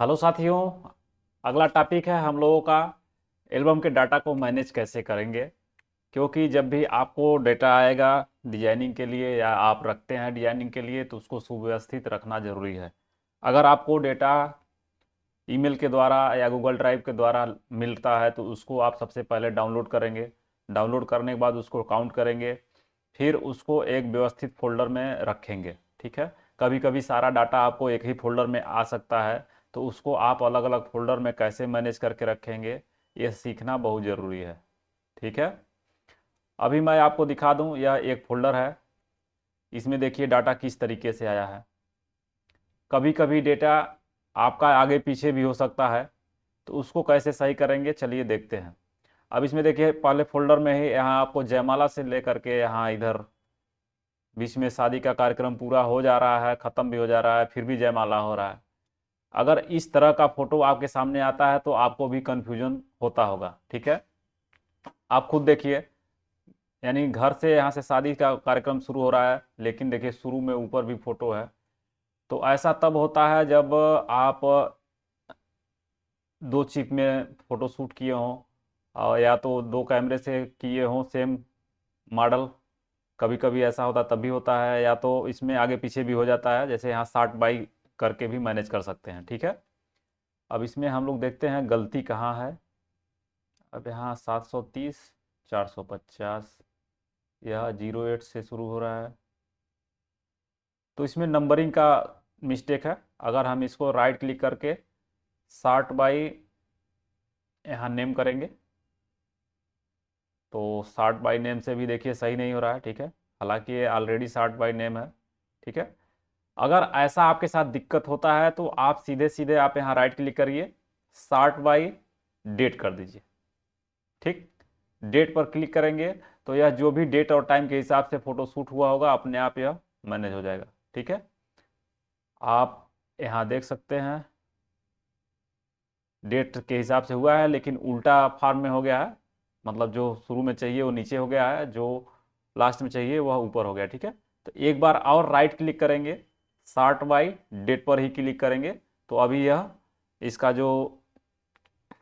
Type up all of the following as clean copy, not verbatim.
Hello साथियों। अगला topic है हम लोगों का एल्बम के डाटा को मैनेज कैसे करेंगे। क्योंकि जब भी आपको डेटा आएगा डिजाइनिंग के लिए या आप रखते हैं डिजाइनिंग के लिए तो उसको सुव्यवस्थित रखना ज़रूरी है। अगर आपको डेटा ईमेल के द्वारा या गूगल ड्राइव के द्वारा मिलता है तो उसको आप सबसे पहले डाउनलोड करेंगे। डाउनलोड करने के बाद उसको काउंट करेंगे, फिर उसको एक व्यवस्थित फोल्डर में रखेंगे। ठीक है। कभी कभी सारा डाटा आपको एक ही फोल्डर में आ सकता है, तो उसको आप अलग अलग फोल्डर में कैसे मैनेज करके रखेंगे ये सीखना बहुत ज़रूरी है। ठीक है। अभी मैं आपको दिखा दूं, यह एक फोल्डर है। इसमें देखिए डाटा किस तरीके से आया है। कभी कभी डेटा आपका आगे पीछे भी हो सकता है, तो उसको कैसे सही करेंगे चलिए देखते हैं। अब इसमें देखिए पहले फोल्डर में ही यहाँ आपको जयमाला से लेकर के यहाँ इधर बीच में शादी का कार्यक्रम पूरा हो जा रहा है, ख़त्म भी हो जा रहा है, फिर भी जयमाला हो रहा है। अगर इस तरह का फोटो आपके सामने आता है तो आपको भी कन्फ्यूजन होता होगा। ठीक है। आप खुद देखिए, यानी घर से यहाँ से शादी का कार्यक्रम शुरू हो रहा है, लेकिन देखिए शुरू में ऊपर भी फोटो है। तो ऐसा तब होता है जब आप दो चिप में फ़ोटो शूट किए हों, और या तो दो कैमरे से किए हों सेम मॉडल। कभी कभी ऐसा होता तब भी होता है, या तो इसमें आगे पीछे भी हो जाता है, जैसे यहाँ 60 बाई करके भी मैनेज कर सकते हैं। ठीक है। अब इसमें हम लोग देखते हैं गलती कहाँ है। अब यहाँ 730 450, यह 08 से शुरू हो रहा है, तो इसमें नंबरिंग का मिस्टेक है। अगर हम इसको राइट क्लिक करके 60 बाई यहाँ नेम करेंगे तो 60 बाई नेम से भी देखिए सही नहीं हो रहा है। ठीक है। हालांकि ये ऑलरेडी 60 बाई नेम है। ठीक है। अगर ऐसा आपके साथ दिक्कत होता है तो आप सीधे सीधे आप यहाँ राइट क्लिक करिए, 60 बाई डेट कर दीजिए। ठीक। डेट पर क्लिक करेंगे तो यह जो भी डेट और टाइम के हिसाब से फोटो शूट हुआ होगा अपने आप यह मैनेज हो जाएगा। ठीक है। आप यहाँ देख सकते हैं डेट के हिसाब से हुआ है, लेकिन उल्टा फॉर्म में हो गया है। मतलब जो शुरू में चाहिए वो नीचे हो गया है, जो लास्ट में चाहिए वह ऊपर हो गया। ठीक है। तो एक बार और राइट क्लिक करेंगे, 60 बाई डेट पर ही क्लिक करेंगे तो अभी यह इसका जो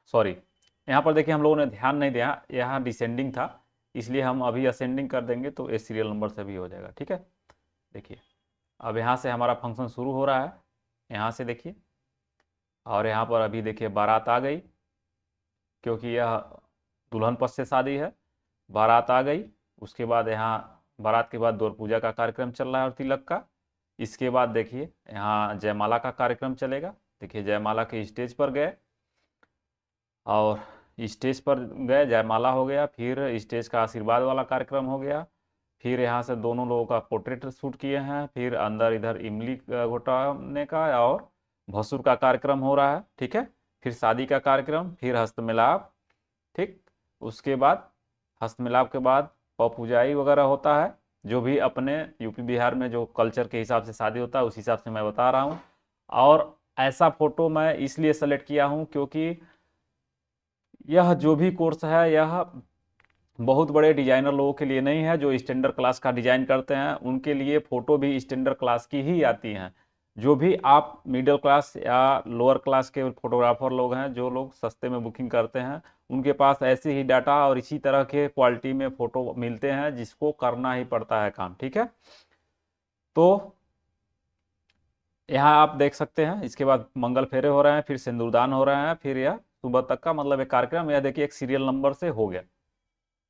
सॉरी, यहाँ पर देखिए हम लोगों ने ध्यान नहीं दिया, यहाँ डिसेंडिंग था, इसलिए हम अभी असेंडिंग कर देंगे तो ये सीरियल नंबर से भी हो जाएगा। ठीक है। देखिए अब यहाँ से हमारा फंक्शन शुरू हो रहा है, यहाँ से देखिए, और यहाँ पर अभी देखिए बारात आ गई, क्योंकि यह दुल्हन पक्ष से शादी है। बारात आ गई, उसके बाद यहाँ बारात के बाद दौर पूजा का कार्यक्रम चल रहा है और तिलक का। इसके बाद देखिए यहाँ जयमाला का कार्यक्रम चलेगा। देखिए जयमाला के स्टेज पर गए, और स्टेज पर गए, जयमाला हो गया, फिर स्टेज का आशीर्वाद वाला कार्यक्रम हो गया, फिर यहाँ से दोनों लोगों का पोर्ट्रेट शूट किए हैं, फिर अंदर इधर इमली घोटाने का और भसुर का कार्यक्रम हो रहा है। ठीक है। फिर शादी का कार्यक्रम, फिर हस्तमिलाप। ठीक। उसके बाद हस्तमिलाप के बाद पपूजाई वगैरह होता है, जो भी अपने यूपी बिहार में जो कल्चर के हिसाब से शादी होता है उस हिसाब से मैं बता रहा हूँ। और ऐसा फोटो मैं इसलिए सेलेक्ट किया हूँ क्योंकि यह जो भी कोर्स है यह बहुत बड़े डिजाइनर लोगों के लिए नहीं है। जो स्टैंडर्ड क्लास का डिजाइन करते हैं उनके लिए फ़ोटो भी स्टैंडर्ड क्लास की ही आती हैं। जो भी आप मिडिल क्लास या लोअर क्लास के फोटोग्राफर लोग हैं, जो लोग सस्ते में बुकिंग करते हैं, उनके पास ऐसे ही डाटा और इसी तरह के क्वालिटी में फ़ोटो मिलते हैं, जिसको करना ही पड़ता है काम। ठीक है। तो यहाँ आप देख सकते हैं, इसके बाद मंगल फेरे हो रहे हैं, फिर सिंदूरदान हो रहे हैं, फिर यह सुबह तक का मतलब एक कार्यक्रम, यह देखिए एक सीरियल नंबर से हो गया।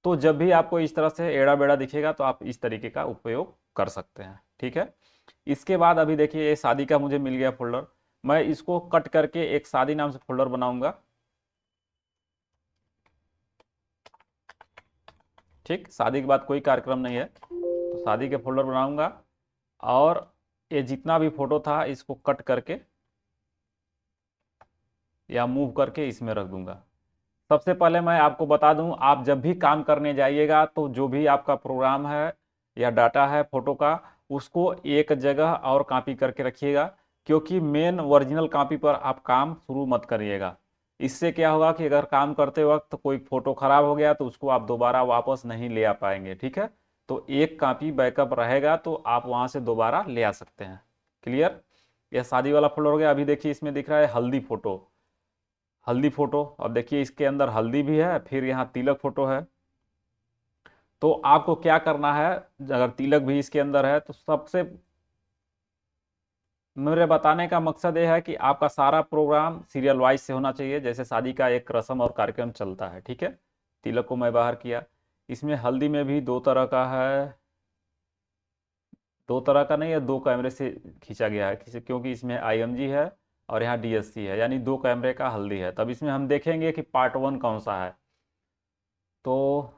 तो जब भी आपको इस तरह से एड़ा बेड़ा दिखेगा तो आप इस तरीके का उपयोग कर सकते हैं। ठीक है। इसके बाद अभी देखिए ये शादी का मुझे मिल गया फोल्डर, मैं इसको कट करके एक शादी नाम से फोल्डर बनाऊंगा। ठीक। शादी के बाद कोई कार्यक्रम नहीं है तो शादी के फोल्डर बनाऊंगा, और ये जितना भी फोटो था इसको कट करके या मूव करके इसमें रख दूंगा। सबसे पहले मैं आपको बता दूं, आप जब भी काम करने जाइएगा तो जो भी आपका प्रोग्राम है या डाटा है फोटो का, उसको एक जगह और कॉपी करके रखिएगा। क्योंकि मेन ओरिजिनल कॉपी पर आप काम शुरू मत करिएगा। इससे क्या होगा कि अगर काम करते वक्त कोई फोटो खराब हो गया तो उसको आप दोबारा वापस नहीं ले आ पाएंगे। ठीक है। तो एक कॉपी बैकअप रहेगा तो आप वहां से दोबारा ले आ सकते हैं। क्लियर। यह शादी वाला फोल्डर हो गया। अभी देखिए इसमें दिख रहा है हल्दी फोटो, हल्दी फोटो। अब देखिए इसके अंदर हल्दी भी है, फिर यहाँ तिलक फोटो है। तो आपको क्या करना है, अगर तिलक भी इसके अंदर है तो सबसे मेरे बताने का मकसद ये है कि आपका सारा प्रोग्राम सीरियल वाइज से होना चाहिए, जैसे शादी का एक रस्म और कार्यक्रम चलता है, ठीक है। तिलक को मैं बाहर किया। इसमें हल्दी में भी दो तरह का है, दो तरह का नहीं है, दो कैमरे से खींचा गया है क्योंकि इसमें आईएमजी है और यहाँ डीएससी है, यानी दो कैमरे का हल्दी है। तब इसमें हम देखेंगे कि पार्ट 1 कौन सा है। तो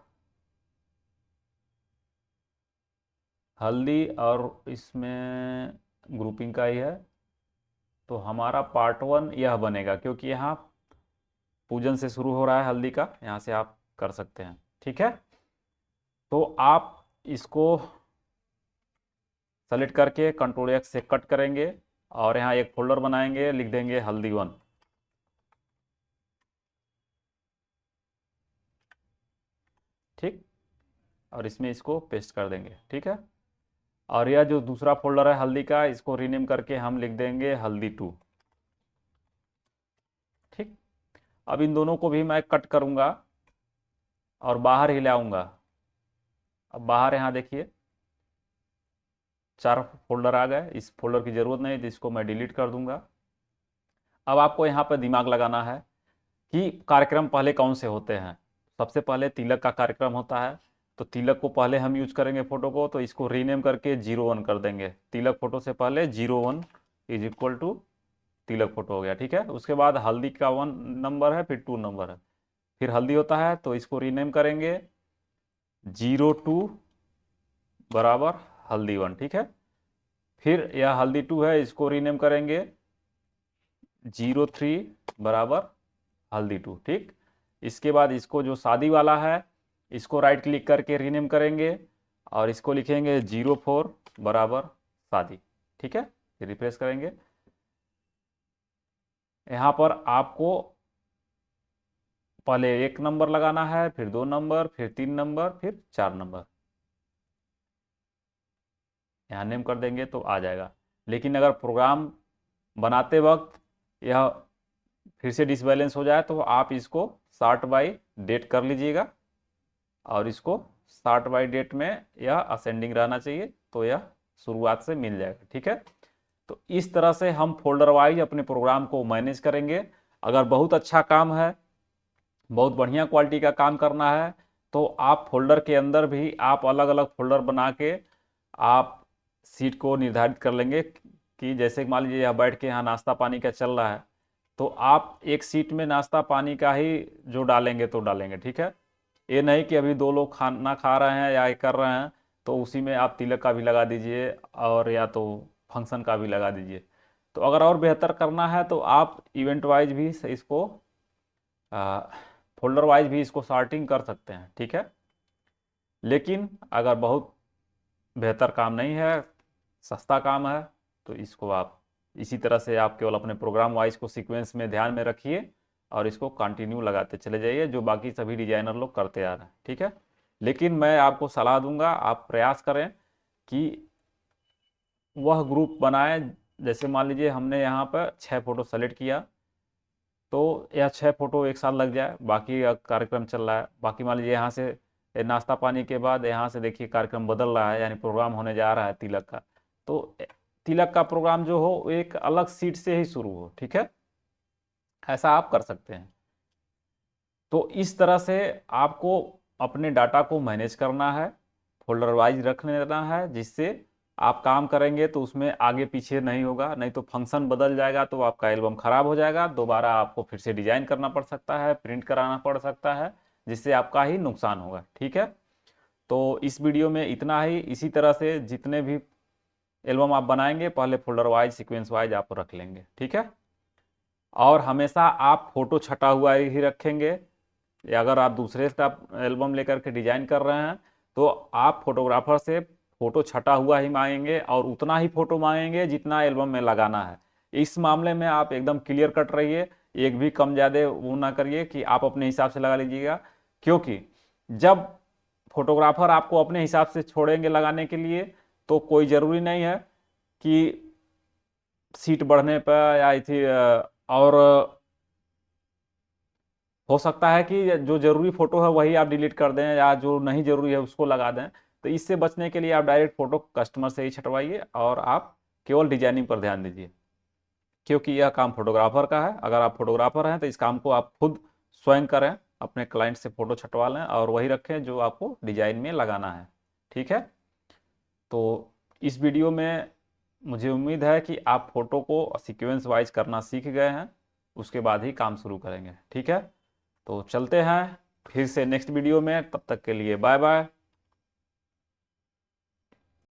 हल्दी और इसमें ग्रुपिंग का ही है, तो हमारा पार्ट 1 यह बनेगा, क्योंकि यहाँ पूजन से शुरू हो रहा है हल्दी का, यहाँ से आप कर सकते हैं, ठीक है। तो आप इसको सेलेक्ट करके Ctrl+X से कट करेंगे और यहाँ एक फोल्डर बनाएंगे, लिख देंगे हल्दी 1, ठीक। और इसमें इसको पेस्ट कर देंगे, ठीक है। और यह जो दूसरा फोल्डर है हल्दी का, इसको रीनेम करके हम लिख देंगे हल्दी 2, ठीक। अब इन दोनों को भी मैं कट करूंगा और बाहर ही लाऊंगा। अब बाहर यहाँ देखिए 4 फोल्डर आ गए, इस फोल्डर की ज़रूरत नहीं, तो इसको मैं डिलीट कर दूंगा। अब आपको यहाँ पर दिमाग लगाना है कि कार्यक्रम पहले कौन से होते हैं। सबसे पहले तिलक का कार्यक्रम होता है, तो तिलक को पहले हम यूज करेंगे फोटो को, तो इसको रीनेम करके 01 कर देंगे। तिलक फोटो से पहले 01 इज इक्वल टू तिलक फोटो हो गया, ठीक है। उसके बाद हल्दी का 1 नंबर है, फिर 2 नंबर है, फिर हल्दी होता है, तो इसको रीनेम करेंगे 02 बराबर हल्दी 1, ठीक है। फिर यह हल्दी 2 है, इसको रीनेम करेंगे 03 बराबर हल्दी 2, ठीक। इसके बाद इसको जो शादी वाला है, इसको राइट क्लिक करके रीनेम करेंगे और इसको लिखेंगे 04 बराबर शादी, ठीक है। रिफ्रेश करेंगे। यहाँ पर आपको पहले 1 नंबर लगाना है, फिर 2 नंबर, फिर 3 नंबर, फिर 4 नंबर, यहाँ नेम कर देंगे तो आ जाएगा। लेकिन अगर प्रोग्राम बनाते वक्त यह फिर से डिसबैलेंस हो जाए तो आप इसको सॉर्ट बाय डेट कर लीजिएगा, और इसको सॉर्ट बाय डेट में यह असेंडिंग रहना चाहिए, तो यह शुरुआत से मिल जाएगा, ठीक है। तो इस तरह से हम फोल्डर वाइज अपने प्रोग्राम को मैनेज करेंगे। अगर बहुत अच्छा काम है, बहुत बढ़िया क्वालिटी का काम करना है, तो आप फोल्डर के अंदर भी आप अलग अलग फोल्डर बना के आप सीट को निर्धारित कर लेंगे कि जैसे मान लीजिए यहाँ बैठ के यहाँ नाश्ता पानी का चल रहा है, तो आप एक सीट में नाश्ता पानी का ही जो डालेंगे तो डालेंगे, ठीक है। ये नहीं कि अभी 2 लोग खाना खा रहे हैं या कर रहे हैं तो उसी में आप तिलक का भी लगा दीजिए और या तो फंक्शन का भी लगा दीजिए। तो अगर और बेहतर करना है तो आप इवेंट वाइज भी इसको फोल्डर वाइज भी इसको सॉर्टिंग कर सकते हैं, ठीक है। लेकिन अगर बहुत बेहतर काम नहीं है, सस्ता काम है, तो इसको आप इसी तरह से आप केवल अपने प्रोग्राम वाइज को सीक्वेंस में ध्यान में रखिए और इसको कंटिन्यू लगाते चले जाइए, जो बाकी सभी डिजाइनर लोग करते आ रहे हैं, ठीक है। लेकिन मैं आपको सलाह दूंगा, आप प्रयास करें कि वह ग्रुप बनाएं। जैसे मान लीजिए हमने यहाँ पर 6 फोटो सेलेक्ट किया, तो यह 6 फोटो एक साथ लग जाए, बाकी कार्यक्रम चल रहा है, बाकी मान लीजिए यहाँ से नाश्ता पानी के बाद यहाँ से देखिए कार्यक्रम बदल रहा है, यानी प्रोग्राम होने जा रहा है तिलक का, तो तिलक का प्रोग्राम जो हो एक अलग सीट से ही शुरू हो, ठीक है। ऐसा आप कर सकते हैं। तो इस तरह से आपको अपने डाटा को मैनेज करना है, फोल्डर वाइज रखने देना है, जिससे आप काम करेंगे तो उसमें आगे पीछे नहीं होगा। नहीं तो फंक्शन बदल जाएगा तो आपका एल्बम खराब हो जाएगा, दोबारा आपको फिर से डिजाइन करना पड़ सकता है, प्रिंट कराना पड़ सकता है, जिससे आपका ही नुकसान होगा, ठीक है। तो इस वीडियो में इतना ही। इसी तरह से जितने भी एल्बम आप बनाएंगे पहले फोल्डर वाइज सीक्वेंस वाइज आप रख लेंगे, ठीक है। और हमेशा आप फोटो छटा हुआ ही रखेंगे, या अगर आप दूसरे का एल्बम लेकर के डिजाइन कर रहे हैं तो आप फोटोग्राफर से फोटो छटा हुआ ही मांगेंगे और उतना ही फोटो मांगेंगे जितना एल्बम में लगाना है। इस मामले में आप एकदम क्लियर कट रहिए, एक भी कम ज़्यादा वो ना करिए कि आप अपने हिसाब से लगा लीजिएगा, क्योंकि जब फोटोग्राफर आपको अपने हिसाब से छोड़ेंगे लगाने के लिए तो कोई ज़रूरी नहीं है कि सीट बढ़ने पर या इसी और हो सकता है कि जो जरूरी फोटो है वही आप डिलीट कर दें या जो नहीं जरूरी है उसको लगा दें। तो इससे बचने के लिए आप डायरेक्ट फोटो कस्टमर से ही छटवाइए और आप केवल डिजाइनिंग पर ध्यान दीजिए, क्योंकि यह काम फोटोग्राफर का है। अगर आप फोटोग्राफर हैं तो इस काम को आप खुद स्वयं करें, अपने क्लाइंट से फोटो छटवा लें और वही रखें जो आपको डिजाइन में लगाना है। ठीक है, तो इस वीडियो में मुझे उम्मीद है कि आप फोटो को सीक्वेंस वाइज करना सीख गए हैं, उसके बाद ही काम शुरू करेंगे। ठीक है, तो चलते हैं फिर से नेक्स्ट वीडियो में, तब तक के लिए बाय बाय।